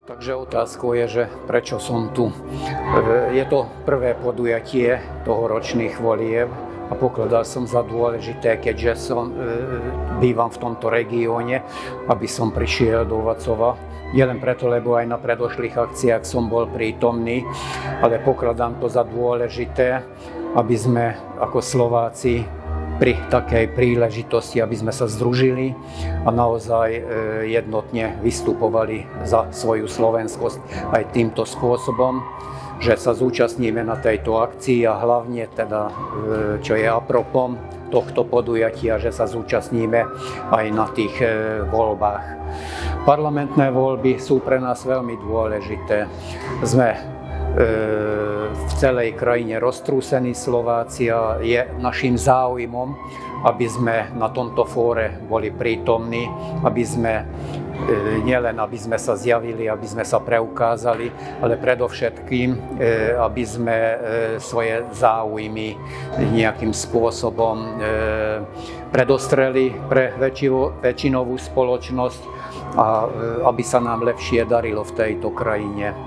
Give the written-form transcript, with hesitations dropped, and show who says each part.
Speaker 1: Takže otázkou je, že prečo som tu. Je to prvé podujatie tohoročných volieb a pokladal som za dôležité, keďže bývam v tomto regióne, aby som prišiel do Vacova. Nielen preto, lebo aj na predošlých akciách som bol prítomný, ale pokladám to za dôležité, aby sme ako Slováci pri takej príležitosti, aby sme sa združili a naozaj jednotne vystupovali za svoju slovenskosť aj týmto spôsobom, že sa zúčastníme na tejto akcii a hlavne teda, čo je apropos tohto podujatia, že sa zúčastníme aj na tých voľbách. Parlamentné voľby sú pre nás veľmi dôležité. Sme v celej krajine roztrúsení Slováci a je našim záujmom, aby sme na tomto fóre boli prítomní, aby sme nielen aby sme sa zjavili, aby sme sa preukázali, ale predovšetkým, aby sme svoje záujmy nejakým spôsobom predostreli pre väčšinovú spoločnosť a aby sa nám lepšie darilo v tejto krajine.